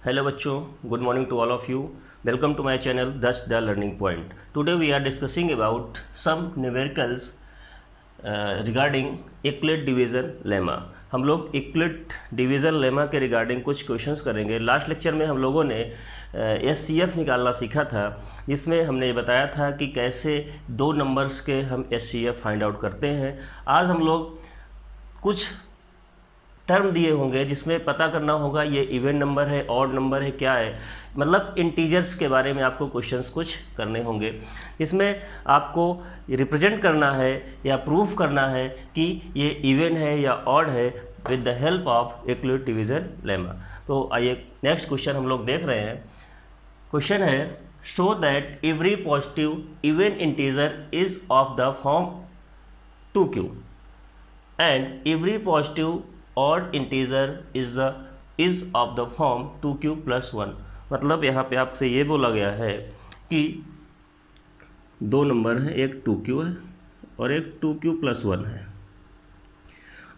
Hello बच्चों, good morning to all of you. Welcome to my channel Thus the Learning Point. Today we are discussing about some numericals regarding Euclid division lemma. हम लोग Euclid division lemma के regarding कुछ questions करेंगे। Last lecture में हम लोगों ने SCF निकालना सीखा था, जिसमें हमने ये बताया था कि कैसे दो नंबर्स के हम SCF फाइंड आउट करते हैं। आज हम लोग कुछ टर्म दिए होंगे जिसमें पता करना होगा ये इवन नंबर है, ऑड नंबर है, क्या है, मतलब इंटीजर्स के बारे में आपको क्वेश्चंस कुछ करने होंगे। इसमें आपको रिप्रेजेंट करना है या प्रूफ करना है कि ये इवन है या ऑड है with the help of Euclid division lemma. तो आइए नेक्स्ट क्वेश्चन हम लोग देख रहे हैं। क्वेश्चन है show that every positive even integer is of the form 2q and every positive odd integer is of the form 2q + 1। मतलब यहाँ पे आपसे ये बोला गया है कि दो नंबर हैं, एक 2q है और एक 2q + 1 है।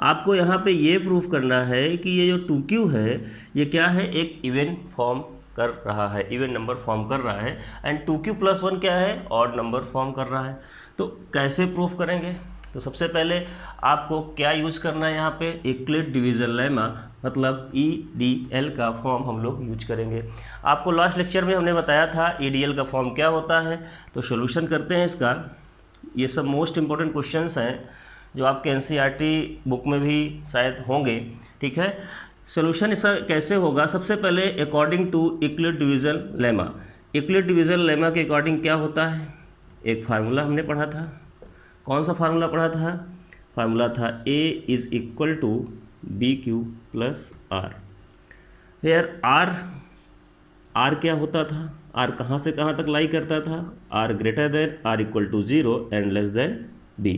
आपको यहाँ पे ये प्रूफ करना है कि ये जो 2q है ये क्या है, एक इवन फॉर्म कर रहा है, इवन नंबर फॉर्म कर रहा है, एंड 2q + 1 क्या है, ऑड नंबर फॉर्म कर रहा है। तो कैसे प्रूफ करेंगे? तो सबसे पहले आपको क्या यूज़ करना है, यहाँ पे यूक्लिड डिवीजन लेमा, मतलब EDL का फॉर्म हम लोग यूज करेंगे। आपको लास्ट लेक्चर में हमने बताया था EDL का फॉर्म क्या होता है। तो सोल्यूशन करते हैं इसका। ये सब मोस्ट इम्पोर्टेंट क्वेश्चंस हैं जो आपके NCERT बुक में भी शायद होंगे, ठीक है। सोल्यूशन इसका कैसे होगा? सबसे पहले according to Euclid division lemma, Euclid division lemma के अकॉर्डिंग क्या होता है, एक फार्मूला हमने पढ़ा था। कौन सा फार्मूला पढ़ा था? फार्मूला था A = BQ + R। Hair R क्या होता था? R कहाँ से कहाँ तक लाई करता था? R > R = 0 and < B।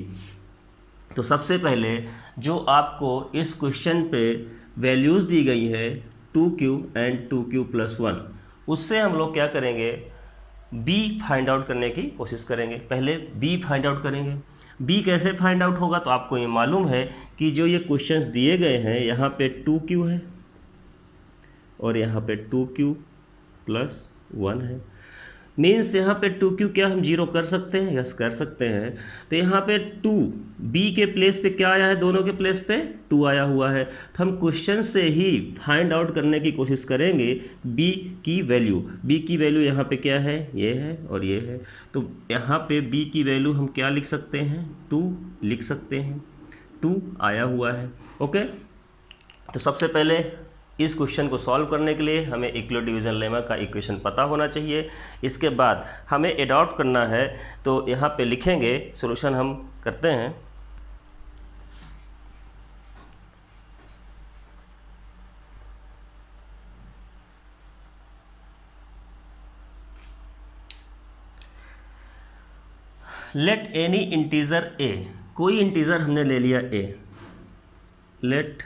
तो सबसे पहले जो आपको इस क्वेश्चन पे वैल्यूज़ दी गई है 2q एंड 2q + 1, उससे हम लोग क्या करेंगे, B फाइंड आउट करने की कोशिश करेंगे। पहले B फाइंड आउट करेंगे। B कैसे फाइंड आउट होगा? तो आपको ये मालूम है कि जो ये क्वेश्चंस दिए गए हैं, यहाँ पे 2q है और यहाँ पे 2q + 1 है। मीन्स यहाँ पे 2q क्या हम 0 कर सकते हैं? यस, कर सकते हैं। तो यहाँ पे 2 B के प्लेस पे क्या आया है, दोनों के प्लेस पे 2 आया हुआ है। तो हम क्वेश्चन से ही फाइंड आउट करने की कोशिश करेंगे B की वैल्यू। B की वैल्यू यहाँ पे क्या है, ये है और ये है। तो यहाँ पे B की वैल्यू हम क्या लिख सकते हैं, 2 लिख सकते हैं। 2 आया हुआ है। ओके, तो सबसे पहले इस क्वेश्चन को सॉल्व करने के लिए हमें यूक्लिड डिवीजन लेमा का इक्वेशन पता होना चाहिए। इसके बाद हमें एडॉप्ट करना है। तो यहाँ पे लिखेंगे, सॉल्यूशन हम करते हैं। लेट एनी इंटीजर A, कोई इंटीजर हमने ले लिया A, let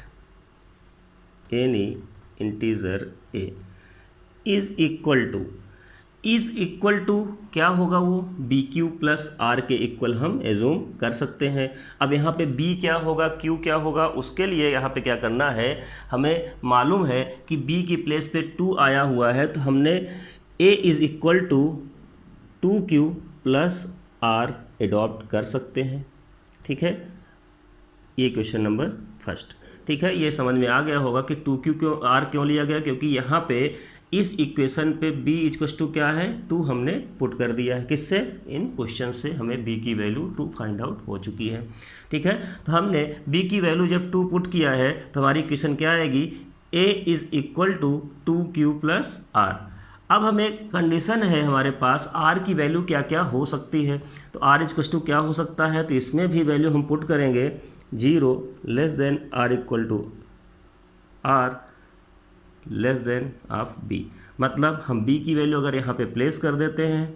any integer A is equal to क्या होगा, वो BQ + R के इक्वल हम एज्यूम कर सकते हैं। अब यहाँ पे B क्या होगा, Q क्या होगा, उसके लिए यहाँ पे क्या करना है, हमें मालूम है कि B की प्लेस पे 2 आया हुआ है, तो हमने A = 2q + R एडॉप्ट कर सकते हैं। ठीक है, ये क्वेश्चन नंबर फर्स्ट। ठीक है, ये समझ में आ गया होगा कि 2q क्यों R क्यों लिया गया, क्योंकि यहाँ पे इस इक्वेशन पे B = क्या है, 2 हमने पुट कर दिया है। किससे? इन क्वेश्चन से हमें B की वैल्यू 2 फाइंड आउट हो चुकी है। ठीक है, तो हमने B की वैल्यू जब 2 पुट किया है तो हमारी इक्वेशन क्या आएगी, A = 2q + R। अब हमें कंडीशन है हमारे पास R की वैल्यू क्या क्या हो सकती है। तो R = क्या हो सकता है, तो इसमें भी वैल्यू हम पुट करेंगे 0 < R ऑफ B। मतलब हम B की वैल्यू अगर यहाँ पे प्लेस कर देते हैं,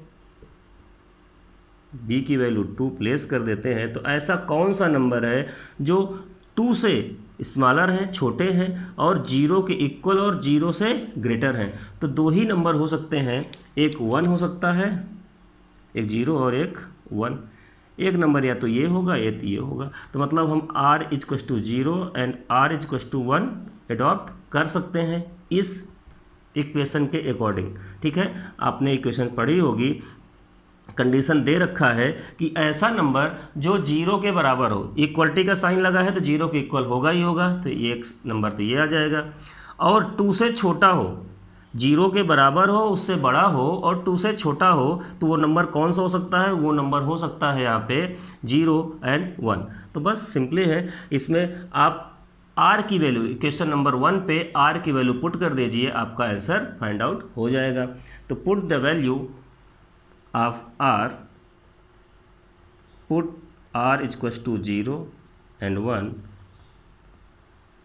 B की वैल्यू 2 प्लेस कर देते हैं, तो ऐसा कौन सा नंबर है जो 2 से स्मॉलर हैं, छोटे हैं, और 0 के इक्वल और 0 से ग्रेटर हैं। तो दो ही नंबर हो सकते हैं, एक 1 हो सकता है, एक 0 और एक 1। एक नंबर या तो ये होगा या तो ये होगा। तो मतलब हम R = 0 एंड R = 1 एडॉप्ट कर सकते हैं इस इक्वेशन के अकॉर्डिंग। ठीक है, आपने इक्वेशन पढ़ी होगी, कंडीशन दे रखा है कि ऐसा नंबर जो जीरो के बराबर हो, इक्वलिटी का साइन लगा है तो जीरो के इक्वल होगा ही होगा, तो ये एक नंबर तो ये आ जाएगा। और 2 से छोटा हो, जीरो के बराबर हो, उससे बड़ा हो और 2 से छोटा हो, तो वो नंबर कौन सा हो सकता है? वो नंबर हो सकता है यहाँ पे 0 और 1। तो बस सिंपली है, इसमें आप r की वैल्यू क्वेश्चन नंबर 1 पे r की वैल्यू पुट कर दीजिए, आपका आंसर फाइंड आउट हो जाएगा। तो put the value of r, put r equals to 0 and 1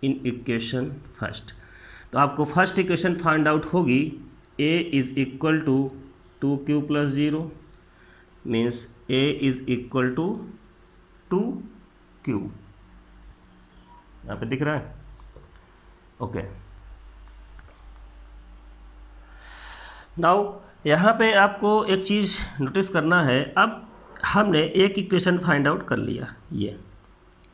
in equation first. तो आपको फर्स्ट इक्वेशन फाइंड आउट होगी, a is equal to 2q plus 0 means a is equal to 2q, यहाँ पे दिख रहा है। ओके, नाउ यहाँ पे आपको एक चीज़ नोटिस करना है। अब हमने एक इक्वेशन फाइंड आउट कर लिया ये,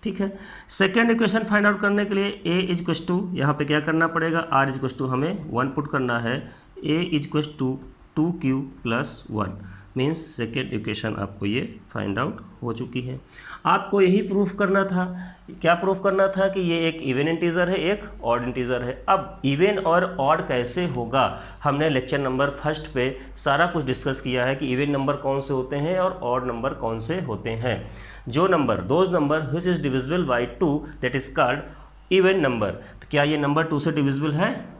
ठीक है। सेकेंड इक्वेशन फाइंड आउट करने के लिए a इक्वल्स टू, यहाँ पे क्या करना पड़ेगा, r इक्वल्स टू हमें 1 पुट करना है, a equals to 2q plus 1 means second equation आपको ये फाइंड आउट हो चुकी है। आपको यही प्रूफ करना था, क्या प्रूफ करना था कि ये एक इवन इंटीजर है, एक ऑड इंटीजर है। अब इवन और ऑड कैसे होगा, हमने लेक्चर नंबर फर्स्ट पे सारा कुछ डिस्कस किया है कि इवन नंबर कौन से होते हैं और ऑड नंबर कौन से होते हैं। जो number, those number which is divisible by 2 that is called even number. तो क्या ये नंबर 2 से डिविजिबल है?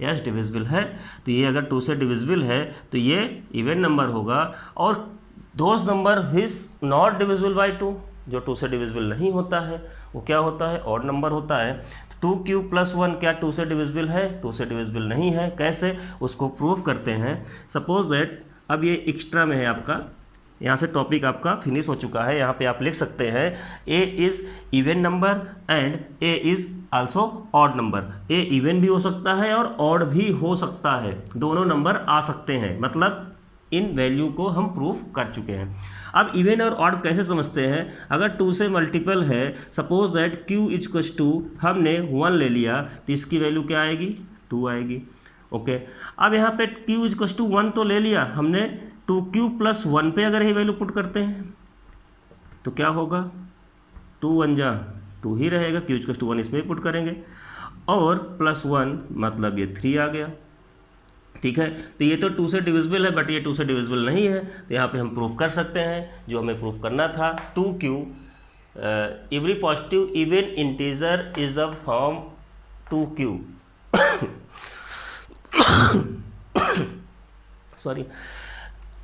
यस, डिविजिबल है। तो ये अगर 2 से डिविजिबल है तो ये इवन नंबर होगा। और those number which not divisible by 2, जो 2 से डिविजिबल नहीं होता है, वो क्या होता है? ऑड नंबर होता है। 2q प्लस 1 क्या 2 से डिविजिबल है? 2 से डिविजिबल नहीं है। कैसे, उसको प्रूव करते हैं। सपोज दैट अब ये एक्स्ट्रा में है आपका, यहाँ से टॉपिक आपका फिनिश हो चुका है। यहाँ पे आप लिख सकते हैं a is even number and a is also odd number. a even भी हो सकता है और ऑड भी हो सकता है, दोनों नंबर आ सकते हैं। मतलब इन वैल्यू को हम प्रूफ कर चुके हैं। अब इवन और ऑड कैसे समझते हैं? अगर 2 से मल्टीपल है, suppose that q equals to हमने 1 ले लिया, तो इसकी वैल्यू क्या आएगी? 2 आएगी। ओके, अब यहाँ पे q इक्वल्स टू 1 तो ले लिया हमने, 2q प्लस 1 पे अगर ये वैल्यू पुट करते हैं तो क्या होगा? 2 1 जा 2 ही रहेगा, q इक्वल्स टू 1 इसमें पुट करेंगे और प्लस 1 मतलब ये 3 आ गया। ठीक है, तो ये तो 2 से डिविजिबल है बट ये 2 से डिविजिबल नहीं है, तो यहाँ पे हम प्रूफ कर सकते हैं जो हमें प्रूफ करना था। 2q every positive even integer is the form 2q sorry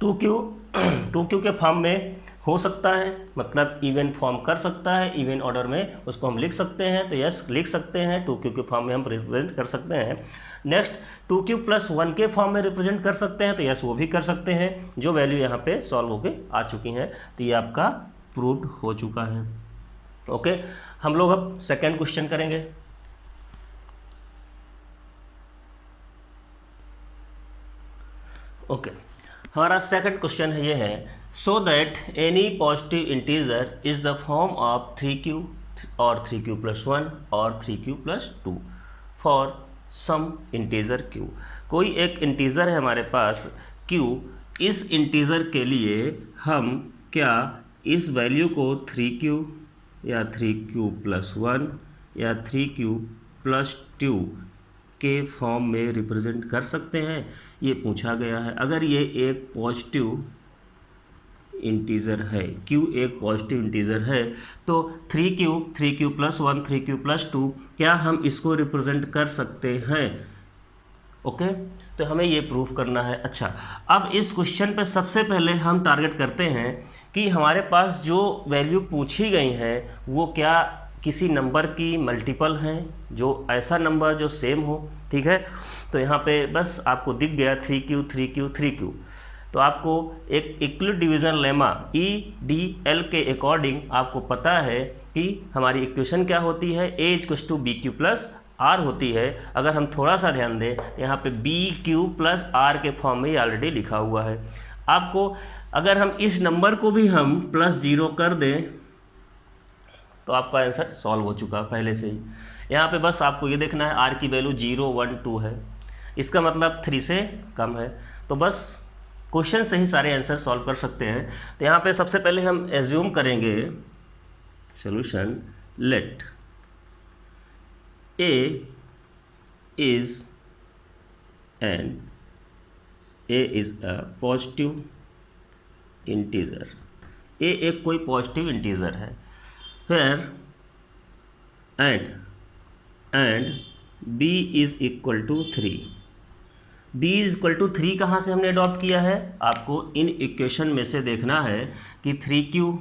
2q के फॉर्म में हो सकता है, मतलब इवन फॉर्म कर सकता है, इवन ऑर्डर में उसको हम लिख सकते हैं। तो यस, लिख सकते हैं, 2q के फॉर्म में हम रिप्रेजेंट कर सकते हैं। नेक्स्ट 2q प्लस 1 के फॉर्म में रिप्रेजेंट कर सकते हैं, तो यस वो भी कर सकते हैं, जो वैल्यू यहाँ पे सॉल्व होके आ चुकी हैं। तो ये आपका प्रूव्ड हो चुका है। ओके, हम लोग अब सेकेंड क्वेश्चन करेंगे। ओके, हमारा सेकंड क्वेश्चन है ये है, so that any positive integer is the form of 3q और 3q प्लस 1 और 3q plus 2 for some integer q। कोई एक इंटीजर है हमारे पास q, इस इंटीजर के लिए हम क्या इस वैल्यू को 3q या 3q प्लस 1 या 3q प्लस 2 के फॉर्म में रिप्रेजेंट कर सकते हैं, ये पूछा गया है। अगर ये एक पॉजिटिव इंटीजर है, q एक पॉजिटिव इंटीजर है, तो 3q प्लस 1 3q प्लस 2 क्या हम इसको रिप्रेजेंट कर सकते हैं? ओके, तो हमें ये प्रूफ करना है। अच्छा, अब इस क्वेश्चन पे सबसे पहले हम टारगेट करते हैं कि हमारे पास जो वैल्यू पूछी गई हैं वो क्या किसी नंबर की मल्टीपल हैं, जो ऐसा नंबर जो सेम हो। ठीक है, तो यहाँ पे बस आपको दिख गया 3q, तो आपको एक इक्वलिट डिवीजन लेमा EDL के अकॉर्डिंग आपको पता है कि हमारी इक्वेशन क्या होती है, a equals to BQ plus R होती है। अगर हम थोड़ा सा ध्यान दें, यहाँ पे BQ प्लस R के फॉर्म में ऑलरेडी लिखा हुआ है। आपको अगर हम इस नंबर को भी हम प्लस 0 कर दें तो आपका आंसर सॉल्व हो चुका पहले से ही। यहाँ पे बस आपको ये देखना है R की वैल्यू 0 1 2 है, इसका मतलब 3 से कम है। तो बस क्वेश्चन से ही सारे आंसर सॉल्व कर सकते हैं। तो यहाँ पे सबसे पहले हम एज्यूम करेंगे solution, let a is a positive integer. a एक कोई पॉजिटिव इंटीजर है। फिर and b is equal to 3। b is equal to 3 कहाँ से हमने अडॉप्ट किया है? आपको इन इक्वेशन में से देखना है कि 3q।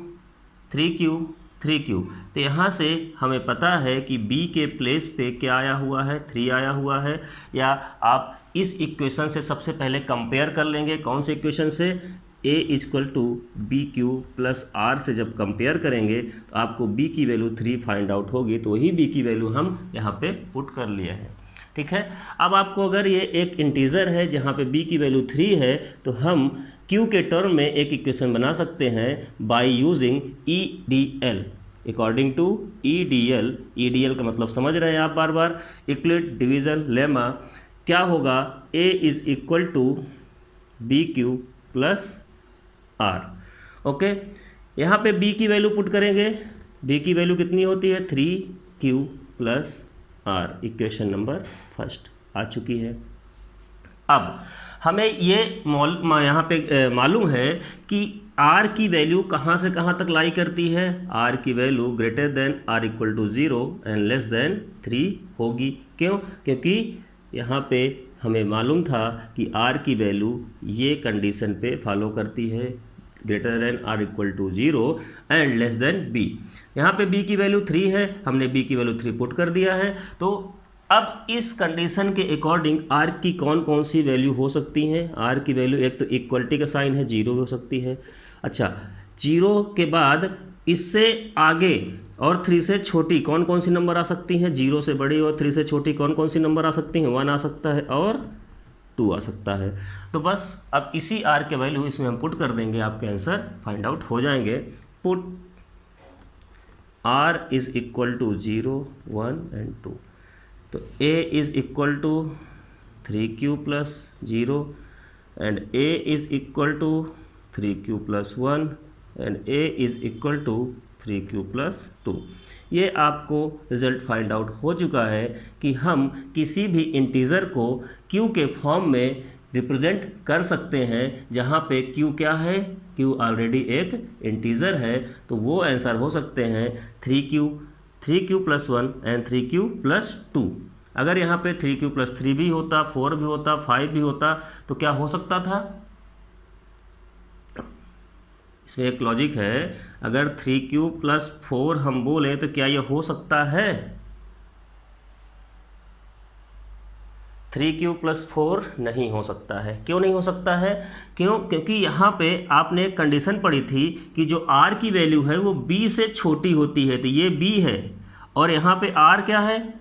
तो यहाँ से हमें पता है कि b के प्लेस पे क्या आया हुआ है? 3 आया हुआ है। या आप इस इक्वेशन से सबसे पहले कंपेयर कर लेंगे। कौन से इक्वेशन से? a equal to B Q plus R से जब कंपेयर करेंगे तो आपको b की वैल्यू 3 फाइंड आउट होगी। तो वही b की वैल्यू हम यहाँ पे पुट कर लिए हैं। ठीक है। अब आपको अगर ये एक इंटीजर है जहाँ पे b की वैल्यू 3 है तो हम q के टर्म में एक इक्वेशन बना सकते हैं by using EDL। According to EDL का मतलब समझ रहे हैं आप बार बार, यूक्लिड डिवीजन लेमा। क्या होगा? a is equal to B Q plus r. Okay, यहाँ पे b की वैल्यू पुट करेंगे। b की वैल्यू कितनी होती है? 3q plus r. Equation number first आ चुकी है। अब हमें ये यहाँ पे मालूम है कि r की वैल्यू कहाँ से कहाँ तक लाई करती है? r की value greater than r equal to 0 and less than 3 होगी। क्यों? क्योंकि यहाँ पे हमें मालूम था कि r की वैल्यू ये कंडीशन पे फॉलो करती है, greater than r equal to 0 and less than b। यहाँ पे b की वैल्यू 3 है, हमने b की वैल्यू 3 पुट कर दिया है। तो अब इस कंडीशन के अकॉर्डिंग r की कौन कौन सी वैल्यू हो सकती हैं? r की वैल्यू, एक तो इक्वलिटी का साइन है, 0 हो सकती है। अच्छा, 0 के बाद इससे आगे और 3 से छोटी कौन कौन सी नंबर आ सकती हैं? 0 से बड़ी और 3 से छोटी कौन कौन सी नंबर आ सकती हैं? 1 आ सकता है और 2 आ सकता है। तो बस अब इसी r के वैल्यू इसमें हम पुट कर देंगे, आपके आंसर फाइंड आउट हो जाएंगे। Put r is equal to 0, 1 and 2। तो a is equal to 3q plus 0 and a is equal to 3q plus 1 and a is equal to 3q plus 2। ये आपको रिज़ल्ट फाइंड आउट हो चुका है कि हम किसी भी इंटीज़र को q के फॉर्म में रिप्रेजेंट कर सकते हैं, जहाँ पे q क्या है? q ऑलरेडी एक इंटीज़र है। तो वो आंसर हो सकते हैं 3q plus 1 and 3q plus 2। अगर यहाँ पे 3q प्लस 3 भी होता, 4 भी होता, 5 भी होता तो क्या हो सकता था? इसमें एक लॉजिक है, अगर 3q प्लस 4 हम बोलें तो क्या ये हो सकता है? 3q प्लस 4 नहीं हो सकता है। क्यों नहीं हो सकता है? क्योंकि यहाँ पे आपने एक कंडीशन पढ़ी थी कि जो r की वैल्यू है वो b से छोटी होती है। तो ये b है और यहाँ पे r क्या है?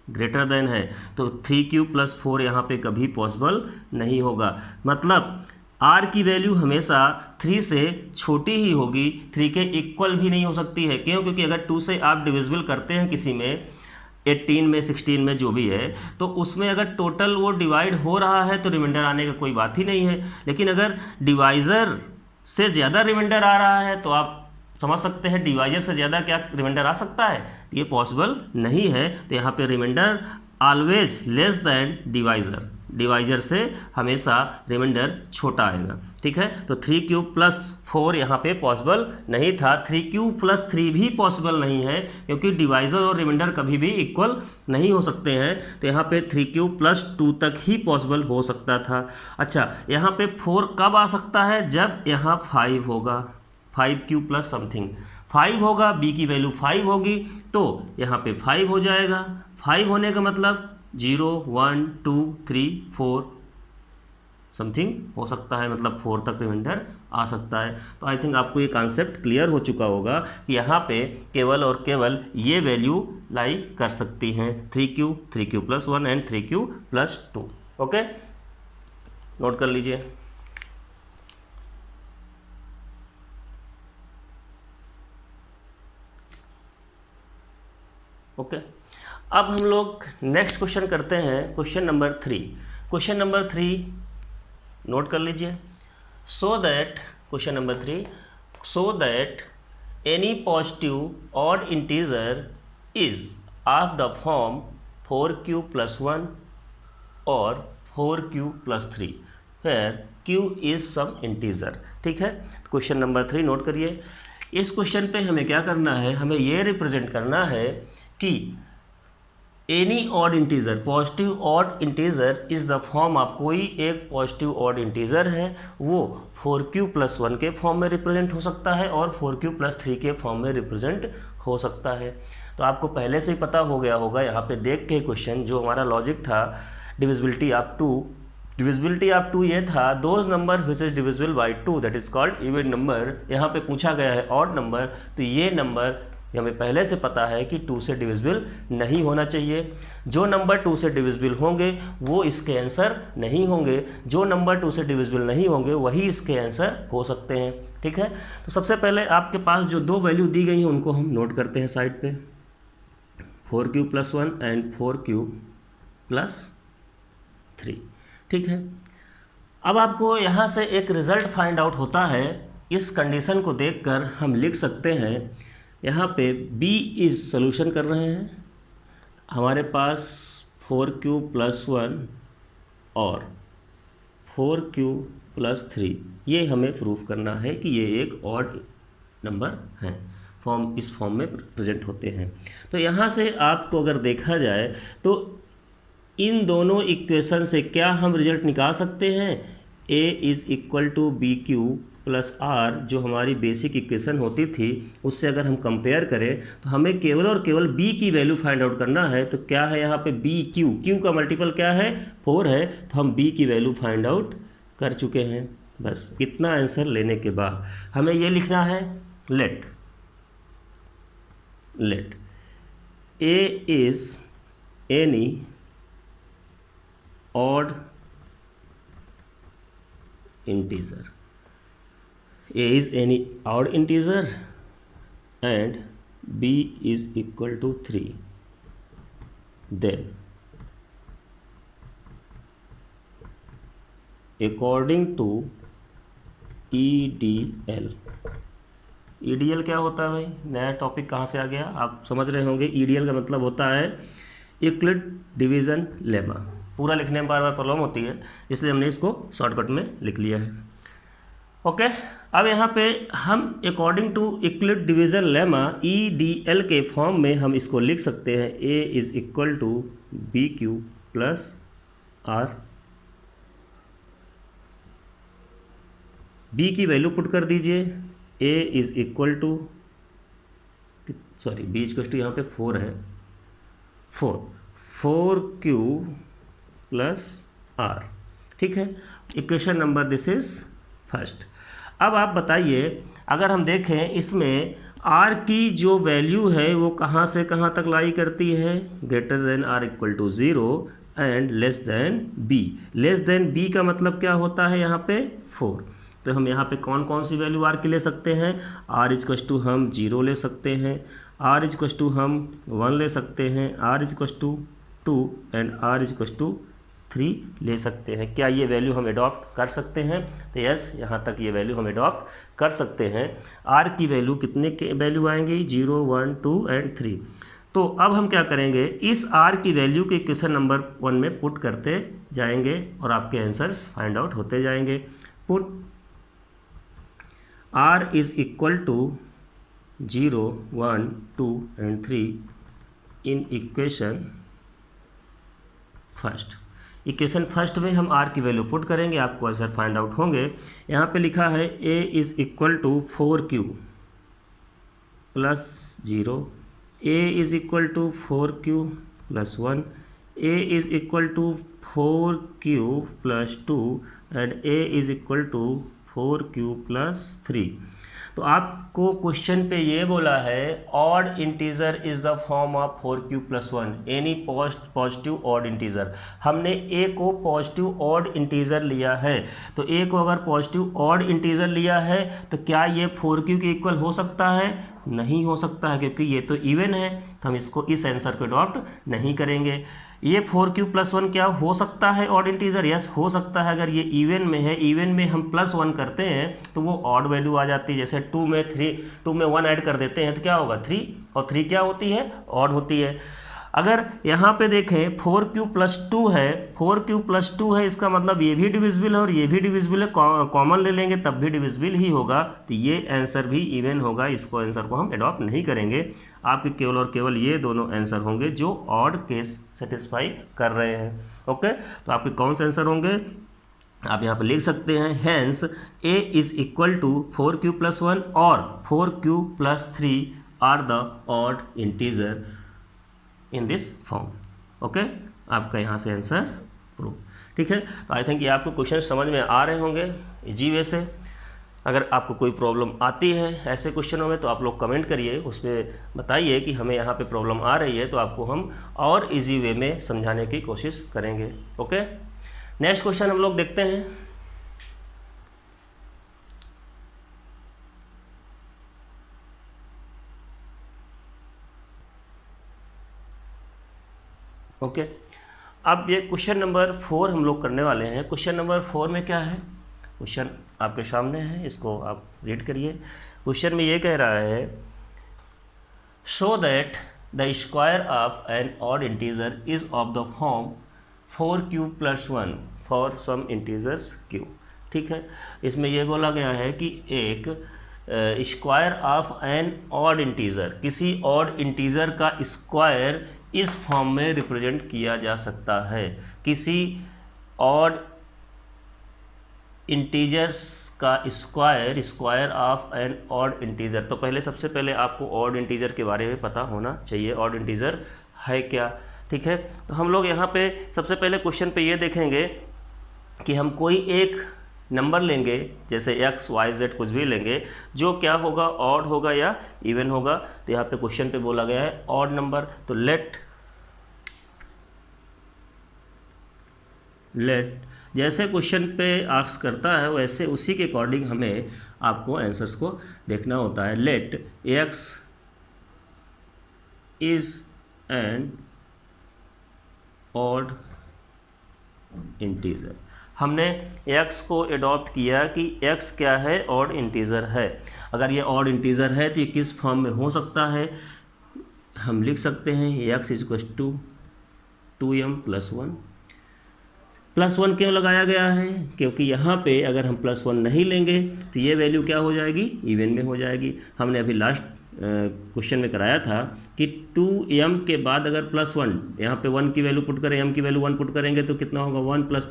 ग्रेटर देन है। तो 3q प्लस 4 यहाँ पे कभी पॉसिबल नहीं होगा। मतलब r की वैल्यू हमेशा 3 से छोटी ही होगी, 3 के इक्वल भी नहीं हो सकती है। क्यों? क्योंकि अगर 2 से आप डिविजिबल करते हैं किसी में, 18 में, 16 में, जो भी है, तो उसमें अगर टोटल वो डिवाइड हो रहा है तो रिमाइंडर आने का कोई बात ही नहीं है। लेकिन अगर डिवाइज़र से ज़्यादा रिमाइंडर आ रहा है तो आप समझ सकते हैं डिवाइजर से ज़्यादा क्या रिमाइंडर आ सकता है? ये पॉसिबल नहीं है। तो यहाँ पे reminder always less than divisor से हमेशा रिमाइंडर छोटा आएगा। ठीक है। तो 3q प्लस 4 यहाँ पे पॉसिबल नहीं था, 3q प्लस 3 भी पॉसिबल नहीं है, क्योंकि डिवाइजर और रिमाइंडर कभी भी इक्वल नहीं हो सकते हैं। तो यहाँ पे 3q प्लस 2 तक ही पॉसिबल हो सकता था। अच्छा, यहाँ पे 4 कब आ सकता है? जब यहाँ 5 होगा, 5q प्लस समथिंग 5 होगा, b की वैल्यू 5 होगी, तो यहाँ पे 5 हो जाएगा। 5 होने का मतलब 0, 1, 2, 3, 4 समथिंग हो सकता है, मतलब 4 तक रिमाइंडर आ सकता है। तो आई थिंक आपको ये कॉन्सेप्ट क्लियर हो चुका होगा कि यहाँ पे केवल और केवल ये वैल्यू लाई कर सकती हैं, 3q plus 1 and 3q plus 2। Okay, note कर लीजिए। ओके, अब हम लोग नेक्स्ट क्वेश्चन करते हैं, question number 3। Question number 3 note कर लीजिए। So that question number 3, so that any positive odd integer is of the form 4q + 1 और 4q + 3 where q is some integer. ठीक है, क्वेश्चन नंबर 3 नोट करिए। इस question पे हमें क्या करना है, हमें ये रिप्रेजेंट करना है कि any odd integer, positive odd integer is the form of, कोई एक पॉजिटिव ऑड इंटीजर है वो 4q + 1 के फॉर्म में रिप्रेजेंट हो सकता है और 4q + 3 के फॉर्म में रिप्रेजेंट हो सकता है। तो आपको पहले से ही पता हो गया होगा, यहाँ पे देख के क्वेश्चन जो हमारा लॉजिक था, डिविजिबिलिटी ऑफ 2, डिविजिबिलिटी ऑफ 2 ये था, those number which is divisible by 2 that is called even number. यहाँ पे पूछा गया है ऑड नंबर, तो ये नंबर हमें पहले से पता है कि 2 से डिविजिबल नहीं होना चाहिए। जो नंबर 2 से डिविजिबल होंगे वो इसके आंसर नहीं होंगे, जो नंबर 2 से डिविजिबल नहीं होंगे वही इसके आंसर हो सकते हैं। ठीक है, तो सबसे पहले आपके पास जो दो वैल्यू दी गई हैं उनको हम नोट करते हैं साइड पे, 4q + 1 एंड 4q + 3। ठीक है, अब आपको यहाँ से एक रिज़ल्ट फाइंड आउट होता है। इस कंडीशन को देखकर हम लिख सकते हैं, यहाँ पे b इज सोल्यूशन कर रहे हैं, हमारे पास 4q + 1 और 4q + 3, ये हमें प्रूफ करना है कि ये एक ऑड नंबर है, फॉर्म इस फॉर्म में प्रेजेंट होते हैं। तो यहाँ से आपको अगर देखा जाए तो इन दोनों इक्वेशन से क्या हम रिजल्ट निकाल सकते हैं, a = bq + r, जो हमारी बेसिक इक्वेशन होती थी उससे अगर हम कंपेयर करें तो हमें केवल और केवल b की वैल्यू फाइंड आउट करना है। तो क्या है यहाँ पे bq, q का मल्टीपल क्या है 4 है, तो हम b की वैल्यू फाइंड आउट कर चुके हैं। बस इतना आंसर लेने के बाद हमें ये लिखना है, late a is any odd integer, a is any odd integer and b is equal to 3, then according to EDL, EDL क्या होता है भाई, नया टॉपिक कहाँ से आ गया आप समझ रहे होंगे। EDL का मतलब होता है यूक्लिड डिवीज़न लेमा। पूरा लिखने में बार बार प्रॉब्लम होती है, इसलिए हमने इसको शॉर्टकट में लिख लिया है। ओके, अब यहाँ पे हम according to Euclid division lemma EDL के फॉर्म में हम इसको लिख सकते हैं, a = bq + r। b की वैल्यू पुट कर दीजिए, a = b यहाँ पे 4 है, 4q + r। ठीक है, equation number this is first. अब आप बताइए, अगर हम देखें इसमें r की जो वैल्यू है वो कहाँ से कहाँ तक लाई करती है, > r = 0 एंड b। b का मतलब क्या होता है यहाँ पे 4। तो हम यहाँ पे कौन कौन सी वैल्यू r की ले सकते हैं, r = हम 0 ले सकते हैं, r = हम 1 ले सकते हैं, r = 2 एंड r = 3 ले सकते हैं। क्या ये वैल्यू हम एडॉप्ट कर सकते हैं, तो यस, यहाँ तक ये वैल्यू हम एडॉप्ट कर सकते हैं। r की वैल्यू कितने के वैल्यू आएंगी, 0 1 2 एंड 3। तो अब हम क्या करेंगे, इस r की वैल्यू के इक्वेशन नंबर 1 में पुट करते जाएंगे और आपके आंसर्स फाइंड आउट होते जाएंगे। Put r = 0 1 2 and 3 in equation first. Equation first में हम r की वैल्यू पुट करेंगे, आपको आंसर फाइंड आउट होंगे। यहाँ पे लिखा है a = 4q + 0, a = 4q + 1, a = 4q + 2 and a = 4q + 3। तो आपको क्वेश्चन पे ये बोला है odd integer is the form of 4q + 1, any positive odd integer. हमने a को पॉजिटिव ऑड इंटीजर लिया है, तो a को अगर पॉजिटिव ऑड इंटीजर लिया है तो क्या ये 4q के इक्वल हो सकता है, नहीं हो सकता है, क्योंकि ये तो इवन है, तो हम इसको इस आंसर को अडॉप्ट नहीं करेंगे। ये 4q+1 क्या हो सकता है ऑड इंटीजर? यस, हो सकता है। अगर ये इवन में है, इवन में हम +1 करते हैं तो वो ऑड वैल्यू आ जाती है। जैसे 2 में 1 ऐड कर देते हैं तो क्या होगा 3, और 3 क्या होती है? ऑड होती है। अगर यहाँ पे देखें 4q+2 है, 4q+2 है, इसका मतलब ये भी डिविजिबल है और ये भी डिविजिबल है, कॉमन ले लेंगे तब भी डिविजिबल ही होगा, तो ये आंसर भी इवन होगा। इसको आंसर को हम अडॉप्ट नहीं करेंगे। आपके केवल और केवल ये दोनों आंसर होंगे जो ऑड केस सेटिस्फाई कर रहे हैं। ओके, तो आपके कौन से आंसर होंगे आप यहाँ पर लिख सकते हैं। Hence a is equal to 4q+1 और 4q+3 are the odd integer in this form. Okay, आपका यहाँ से आंसर प्रूव। ठीक है, तो आई थिंक ये आपको क्वेश्चन समझ में आ रहे होंगे इजी वे से। अगर आपको कोई प्रॉब्लम आती है ऐसे क्वेश्चनों में तो आप लोग कमेंट करिए, उसमें बताइए कि हमें यहाँ पे प्रॉब्लम आ रही है, तो आपको हम और इजी वे में समझाने की कोशिश करेंगे। ओके, नेक्स्ट क्वेश्चन हम लोग देखते हैं। ओके, अब ये क्वेश्चन नंबर 4 हम लोग करने वाले हैं। क्वेश्चन नंबर 4 में क्या है? क्वेश्चन आपके सामने है, इसको आप रीड करिए। क्वेश्चन में ये कह रहा है, show that the square of an odd integer is of the form 4q+1 for some integers q। ठीक है, इसमें ये बोला गया है कि एक square of an odd integer, किसी ऑड इंटीजर का स्क्वायर इस फॉर्म में रिप्रेजेंट किया जा सकता है। किसी ऑड इंटीजर्स का square of an odd integer. तो पहले सबसे पहले आपको ऑड इंटीजर के बारे में पता होना चाहिए, ऑड इंटीजर है क्या। ठीक है, तो हम लोग यहाँ पे सबसे पहले क्वेश्चन पे ये देखेंगे कि हम कोई एक नंबर लेंगे, जैसे x, y, z कुछ भी लेंगे, जो क्या होगा, ऑड होगा या इवन होगा। तो यहाँ पे क्वेश्चन पे बोला गया है ऑड नंबर, तो लेट जैसे क्वेश्चन पे आस्क करता है वैसे उसी के अकॉर्डिंग हमें आपको आंसर्स को देखना होता है। Let x is an odd integer. हमने x को अडॉप्ट किया कि x क्या है, ऑड इंटीजर है। अगर ये ऑड इंटीजर है तो ये किस फॉर्म में हो सकता है? हम लिख सकते हैं x इक्वल टू 2m+1। +1 क्यों लगाया गया है? क्योंकि यहाँ पे अगर हम +1 नहीं लेंगे तो ये वैल्यू क्या हो जाएगी, इवन में हो जाएगी। हमने अभी लास्ट क्वेश्चन में कराया था कि 2m के बाद अगर +1, यहाँ पे 1 की वैल्यू पुट करें, m की वैल्यू 1 पुट करेंगे तो कितना होगा, 1 +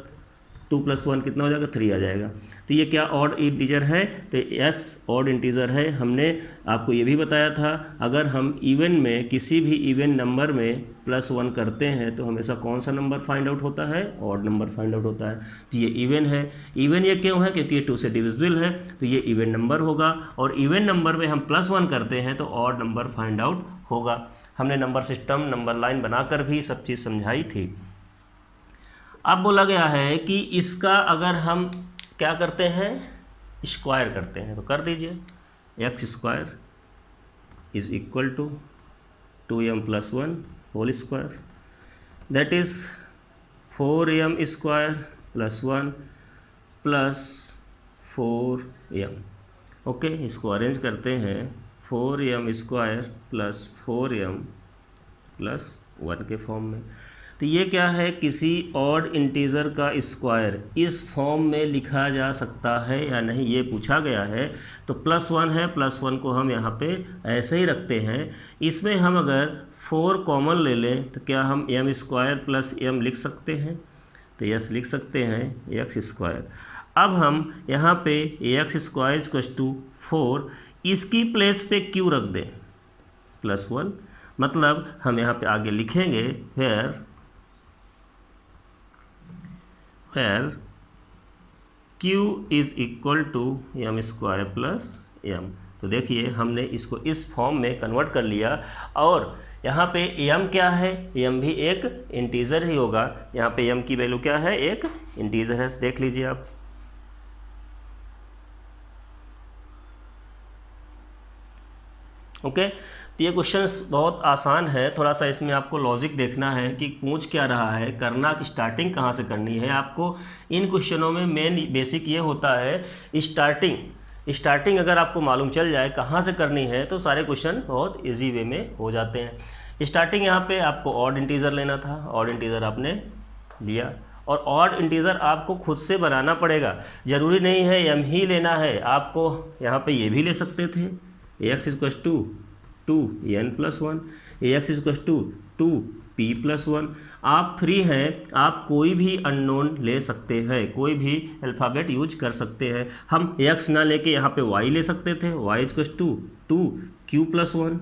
2+1 कितना हो जाएगा, 3 आ जाएगा। तो ये क्या ऑड इंटीजर है? तो यस, ऑड इंटीजर है। हमने आपको ये भी बताया था अगर हम इवन में, किसी भी इवन नंबर में +1 करते हैं तो हमेशा कौन सा नंबर फाइंड आउट होता है, ऑड नंबर फाइंड आउट होता है। तो ये इवन है। इवन ये क्यों है? क्योंकि ये 2 से डिविजिबल है, तो ये इवन नंबर होगा। और इवन नंबर में हम +1 करते हैं तो ऑड नंबर फाइंड आउट होगा। हमने नंबर सिस्टम, नंबर लाइन बनाकर भी सब चीज़ समझाई थी। अब बोला गया है कि इसका अगर हम क्या करते हैं, स्क्वायर करते हैं, तो कर दीजिए। x² is equal to 2m+1 whole square, that is 4m² + 1 + 4m। Okay, इसको अरेंज करते हैं। 4m² + 4m + 1 के फॉर्म में। तो ये क्या है, किसी ऑड इंटीजर का स्क्वायर इस फॉर्म में लिखा जा सकता है या नहीं, ये पूछा गया है। तो +1 है, +1 को हम यहाँ पे ऐसे ही रखते हैं। इसमें हम अगर 4 कॉमन ले लें तो क्या हम m² + m लिख सकते हैं? तो यस, लिख सकते हैं x²। अब हम यहाँ पे x² = 4, इसकी प्लेस पे q रख दें +1, मतलब हम यहाँ पे आगे लिखेंगे where q is equal to m² + m। तो देखिए हमने इसको इस फॉर्म में कन्वर्ट कर लिया। और यहाँ पे m क्या है, m भी एक इंटीजर ही होगा। यहाँ पे m की वैल्यू क्या है, एक इंटीजर है। देख लीजिए आप, ओके, तो ये क्वेश्चंस बहुत आसान है, थोड़ा सा इसमें आपको लॉजिक देखना है कि पूछ क्या रहा है, करना की स्टार्टिंग कहाँ से करनी है। आपको इन क्वेश्चनों में मेन बेसिक ये होता है स्टार्टिंग अगर आपको मालूम चल जाए कहाँ से करनी है तो सारे क्वेश्चन बहुत इजी वे में हो जाते हैं। स्टार्टिंग यहाँ पे आपको ऑड इंटीज़र लेना था, ऑड इंटीज़र आपने लिया, और ऑड इंटीज़र आपको खुद से बनाना पड़ेगा, ज़रूरी नहीं है एम ही लेना है, आपको यहाँ पे ये भी ले सकते थे, X equal to 2n+1, ax equal to 2p+1। आप फ्री हैं, आप कोई भी अननोन ले सकते हैं, कोई भी अल्फ़ाबेट यूज कर सकते हैं। हम x ना लेके यहाँ पे y ले सकते थे, y इक्वल टू 2q+1,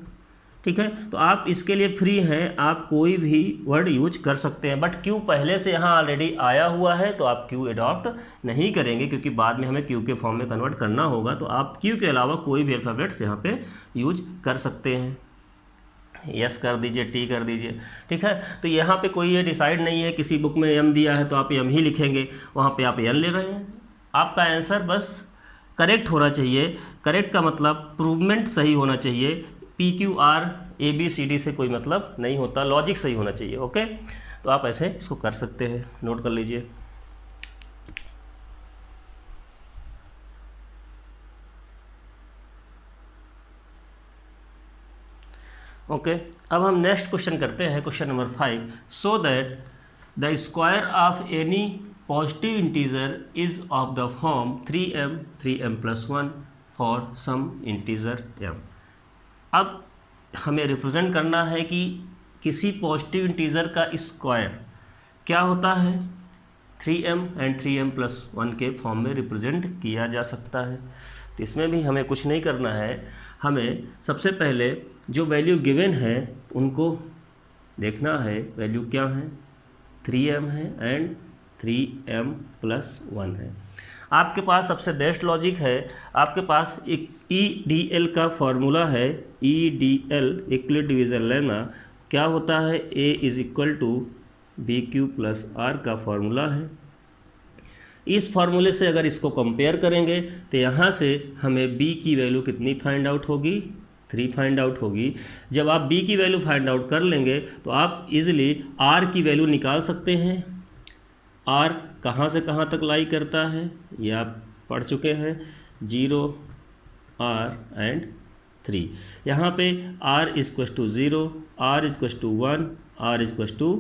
ठीक है। तो आप इसके लिए फ्री हैं, आप कोई भी वर्ड यूज कर सकते हैं, बट q पहले से यहाँ ऑलरेडी आया हुआ है तो आप q अडॉप्ट नहीं करेंगे, क्योंकि बाद में हमें q के फॉर्म में कन्वर्ट करना होगा। तो आप q के अलावा कोई भी अल्फ़ाबेट्स यहाँ पे यूज कर सकते हैं, यस कर दीजिए, टी कर दीजिए, ठीक है। तो यहाँ पे कोई ये डिसाइड नहीं है, किसी बुक में एम दिया है तो आप एम ही लिखेंगे, वहाँ पे आप एन ले रहे हैं। आपका आंसर बस करेक्ट होना चाहिए, करेक्ट का मतलब प्रूवमेंट सही होना चाहिए, PQR ABCD से कोई मतलब नहीं होता, लॉजिक सही होना चाहिए। ओके, तो आप ऐसे इसको कर सकते हैं, नोट कर लीजिए। ओके, अब हम नेक्स्ट क्वेश्चन करते हैं, question number 5। So that the square of any positive integer is of the form 3m+1 for some integer m। अब हमें रिप्रेजेंट करना है कि किसी पॉजिटिव इंटीजर का स्क्वायर क्या होता है, 3m एंड 3m+1 के फॉर्म में रिप्रेजेंट किया जा सकता है। तो इसमें भी हमें कुछ नहीं करना है, हमें सबसे पहले जो वैल्यू गिवन है उनको देखना है। वैल्यू क्या है, 3m है एंड 3m+1 है। आपके पास सबसे बेस्ट लॉजिक है, आपके पास एक EDL का फॉर्मूला है, EDL इक्वल डिवीज़न लेना क्या होता है, A is equal to BQ+R का फॉर्मूला है। इस फार्मूले से अगर इसको कंपेयर करेंगे तो यहाँ से हमें B की वैल्यू कितनी फाइंड आउट होगी, 3 फाइंड आउट होगी। जब आप B की वैल्यू फाइंड आउट कर लेंगे तो आप इजीली R की वैल्यू निकाल सकते हैं। R कहाँ से कहाँ तक लाई करता है ये आप पढ़ चुके हैं, 0 R एंड 3। यहाँ पे R equal to 0, R equal to 1, R equal to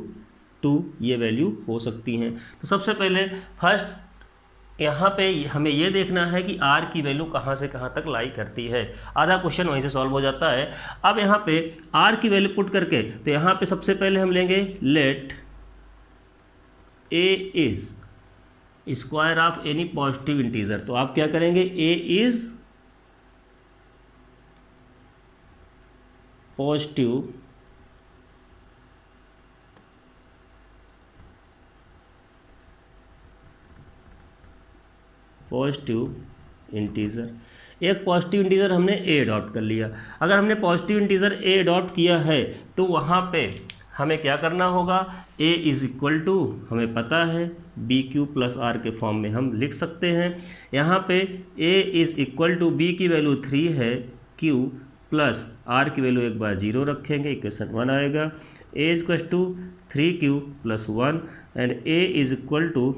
2 ये वैल्यू हो सकती हैं। तो सबसे पहले फर्स्ट यहाँ पे हमें ये देखना है कि R की वैल्यू कहाँ से कहाँ तक लाई करती है, आधा क्वेश्चन वहीं से सॉल्व हो जाता है। अब यहाँ पे R की वैल्यू पुट करके तो यहाँ पे सबसे पहले हम लेंगे let A is square of any positive integer. तो आप क्या करेंगे, A इज़ पॉजिटिव इंटीजर। एक पॉजिटिव इंटीजर हमने A अडॉप्ट कर लिया। अगर हमने पॉजिटिव इंटीजर A अडॉप्ट किया है तो वहाँ पे हमें क्या करना होगा, A इज़ इक्वल टू हमें पता है BQ+R के फॉर्म में हम लिख सकते हैं। यहाँ पे A is equal to B की वैल्यू 3 है, Q प्लस R की वैल्यू एक बार 0 रखेंगे, इक्वेशन 1 आएगा। A is equal to 3Q+1 and A is equal to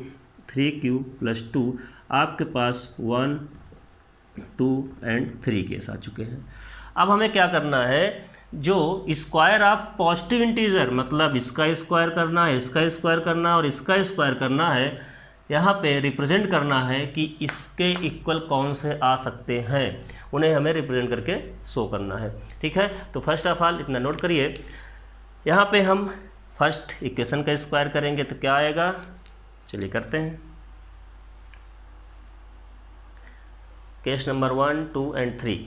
3Q+2। आपके पास 1, 2 एंड 3 केस आ चुके हैं। अब हमें क्या करना है, जो स्क्वायर ऑफ पॉजिटिव इंटीजर मतलब इसका स्क्वायर करना है, इसका स्क्वायर करना और इसका स्क्वायर करना है, यहाँ पे रिप्रेजेंट करना है कि इसके इक्वल कौन से आ सकते हैं, उन्हें हमें रिप्रेजेंट करके शो करना है। ठीक है, तो फर्स्ट ऑफ ऑल इतना नोट करिए, यहाँ पे हम फर्स्ट इक्वेशन का स्क्वायर करेंगे तो क्या आएगा, चलिए करते हैं। केस नंबर 1, 2 एंड 3,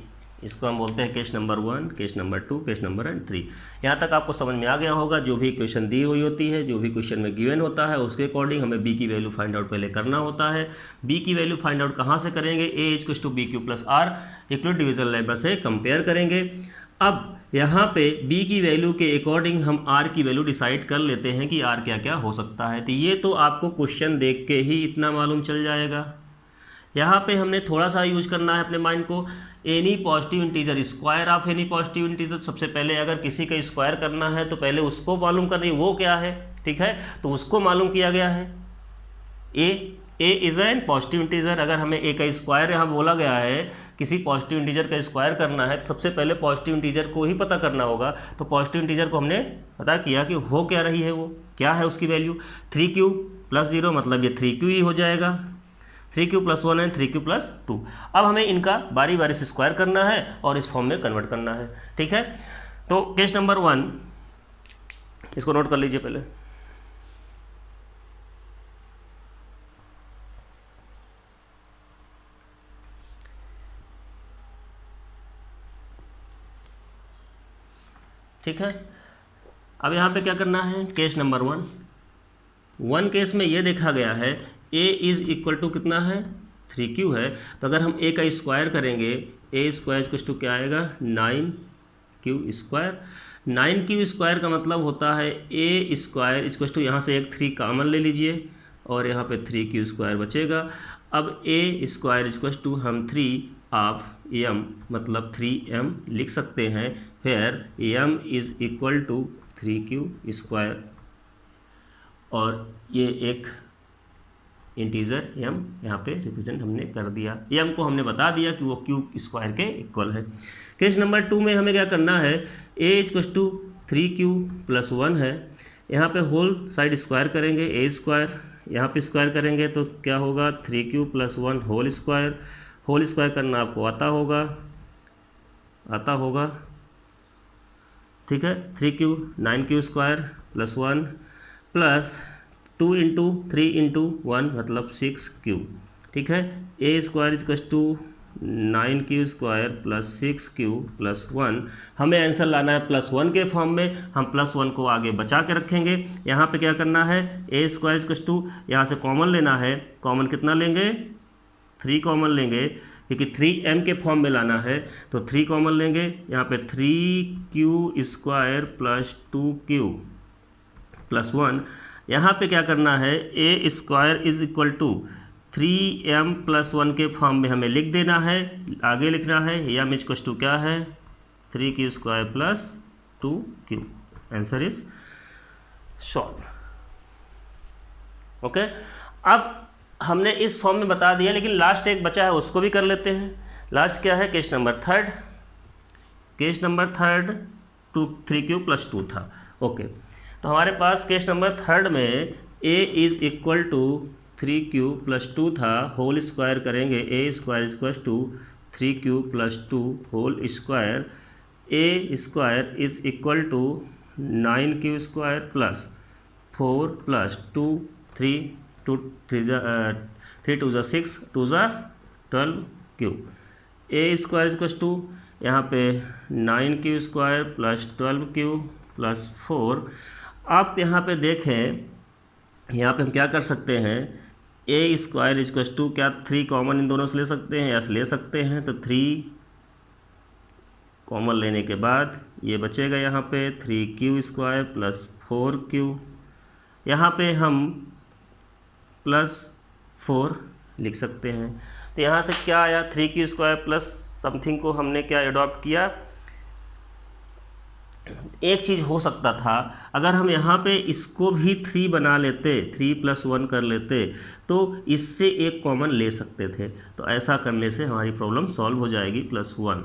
इसको हम बोलते हैं case number 1, case number 2, case number and 3। यहाँ तक आपको समझ में आ गया होगा। जो भी इक्वेशन दी हुई होती है, जो भी क्वेश्चन में गिवन होता है, उसके अकॉर्डिंग हमें बी की वैल्यू फाइंड आउट पहले करना होता है। बी की वैल्यू फाइंड आउट कहाँ से करेंगे, a equal to BQ+R equal division लेबर से कंपेयर करेंगे। अब यहाँ पे b की वैल्यू के अकॉर्डिंग हम r की वैल्यू डिसाइड कर लेते हैं कि r क्या क्या हो सकता है। तो ये तो आपको क्वेश्चन देख के ही इतना मालूम चल जाएगा। यहाँ पे हमने थोड़ा सा यूज करना है अपने माइंड को। Any positive integer, square of any positive integer. सबसे पहले अगर किसी का स्क्वायर करना है तो पहले उसको मालूम करनी वो क्या है, ठीक है, तो उसको मालूम किया गया है। ए इज एन पॉजिटिव इंटीजर। अगर हमें ए का स्क्वायर यहाँ बोला गया है, किसी पॉजिटिव इंटीजर का स्क्वायर करना है तो सबसे पहले पॉजिटिव इंटीजर को ही पता करना होगा। तो पॉजिटिव इंटीजर को हमने पता किया कि हो क्या रही है, वो क्या है उसकी वैल्यू 3q + 0, मतलब ये 3q ही हो जाएगा। 3q + 1 है 3q + 2। अब हमें इनका बारी बारी से स्क्वायर करना है और इस फॉर्म में कन्वर्ट करना है, ठीक है। तो केस नंबर 1 इसको नोट कर लीजिए पहले। ठीक है, अब यहाँ पे क्या करना है, केस नंबर 1 केस में ये देखा गया है a इज़ इक्वल टू कितना है 3q है। तो अगर हम a का स्क्वायर करेंगे, a स्क्वायर इक्वल टू क्या आएगा 9q²। 9q² का मतलब होता है a स्क्वायर इक्वल टू, यहाँ से एक 3 कॉमन ले लीजिए और यहाँ पे 3q² बचेगा। अब a स्क्वायर इक्वल टू हम 3 ऑफ m मतलब 3m लिख सकते हैं। फिर m is equal to 3q², और ये एक इंटीजर m यहाँ पे रिप्रेजेंट हमने कर दिया। m को हमने बता दिया कि वो q² के इक्वल है। केस नंबर 2 में हमें क्या करना है, a इक्वल टू 3q + 1 है। यहाँ पे होल साइड स्क्वायर करेंगे, a², यहाँ पे स्क्वायर करेंगे तो क्या होगा 3q + 1 होल स्क्वायर करना आपको आता होगा, ठीक है। 3q 9q² + 1 प्लस 2 × 3 × 1 मतलब 6q, ठीक है। a² equal to 9q² + 6q + 1। हमें आंसर लाना है +1 के फॉर्म में। हम +1 को आगे बचा के रखेंगे। यहाँ पे क्या करना है, a² इक्वल टू यहाँ से कॉमन लेना है। कॉमन कितना लेंगे 3 कॉमन लेंगे, क्योंकि 3m के फॉर्म में लाना है तो 3 कॉमन लेंगे। यहाँ पे 3q² + 2q + 1। यहाँ पे क्या करना है, a² is equal to 3m + 1 के फॉर्म में हमें लिख देना है। आगे लिखना है m इक्वल टू क्या है 3q² + 2q। Answer is solve. Okay, अब हमने इस फॉर्म में बता दिया, लेकिन लास्ट एक बचा है उसको भी कर लेते हैं। लास्ट क्या है, केस नंबर 3 3q + 2 था। ओके, तो हमारे पास केस नंबर 3 में a is equal to 3q + 2 था। होल स्क्वायर करेंगे, a² equal to 3q + 2 whole square. a² is equal to 9q² + 4 + 2 3 2 3 2 6 2 12q। a² equal to यहाँ पे 9q² + 12q + 4। आप यहाँ पे देखें, यहाँ पे हम क्या कर सकते हैं, a² इक्वल टू क्या 3 कॉमन इन दोनों से ले सकते हैं, यस ले सकते हैं। तो 3 कॉमन लेने के बाद ये बचेगा यहाँ पे 3q² + 4q। यहाँ पे हम +4 लिख सकते हैं। तो यहाँ से क्या आया 3q² प्लस समथिंग को हमने क्या एडॉप्ट किया। एक चीज़ हो सकता था, अगर हम यहाँ पे इसको भी 3 बना लेते, 3 + 1 कर लेते तो इससे एक कॉमन ले सकते थे। तो ऐसा करने से हमारी प्रॉब्लम सॉल्व हो जाएगी। +1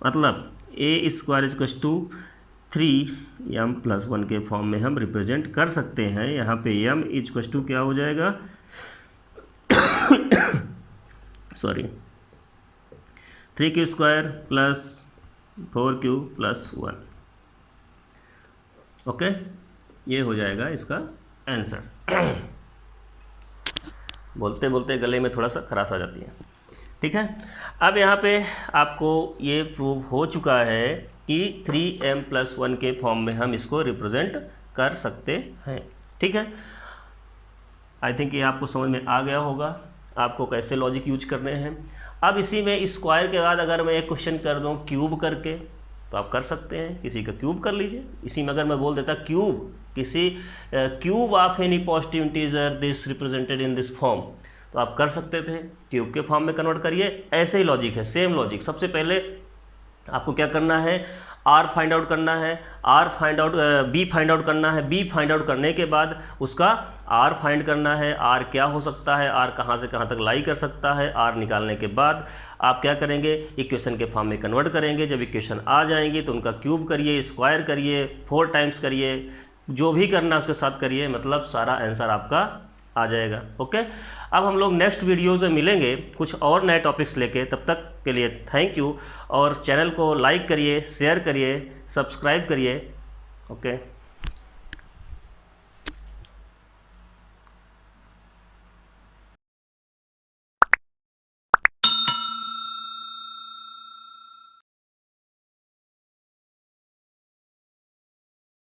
मतलब a² इक्वल टू 3m + 1 के फॉर्म में हम रिप्रेजेंट कर सकते हैं। यहाँ पे m इक्वल टू क्या हो जाएगा सॉरी 3q² + 4q + 1। ओके, ये हो जाएगा इसका आंसर। बोलते बोलते गले में थोड़ा सा खराश आ जाती है, ठीक है। अब यहाँ पे आपको ये प्रूव हो चुका है कि 3m + 1 के फॉर्म में हम इसको रिप्रेजेंट कर सकते हैं, ठीक है। आई थिंक ये आपको समझ में आ गया होगा आपको कैसे लॉजिक यूज करने हैं। अब इसी में स्क्वायर के बाद अगर मैं एक क्वेश्चन कर दूं क्यूब करके तो आप कर सकते हैं, किसी का क्यूब कर लीजिए। इसी में अगर मैं बोल देता क्यूब, किसी cube of any positive integer this represented in this form, तो आप कर सकते थे, क्यूब के फॉर्म में कन्वर्ट करिए। ऐसे ही लॉजिक है, सेम लॉजिक। सबसे पहले आपको क्या करना है, आर फाइंड आउट करना है, बी फाइंड आउट करना है। बी फाइंड आउट करने के बाद उसका आर फाइंड करना है। आर क्या हो सकता है, आर कहाँ से कहाँ तक लाई कर सकता है। आर निकालने के बाद आप क्या करेंगे, इक्वेशन के फॉर्म में कन्वर्ट करेंगे। जब इक्वेशन आ जाएंगी तो उनका क्यूब करिए, स्क्वायर करिए, 4 टाइम्स करिए, जो भी करना है उसके साथ करिए, मतलब सारा आंसर आपका आ जाएगा। ओके, अब हम लोग नेक्स्ट वीडियोज़ में मिलेंगे कुछ और नए टॉपिक्स लेके। तब तक के लिए थैंक यू, और चैनल को लाइक करिए, शेयर करिए, सब्सक्राइब करिए। ओके।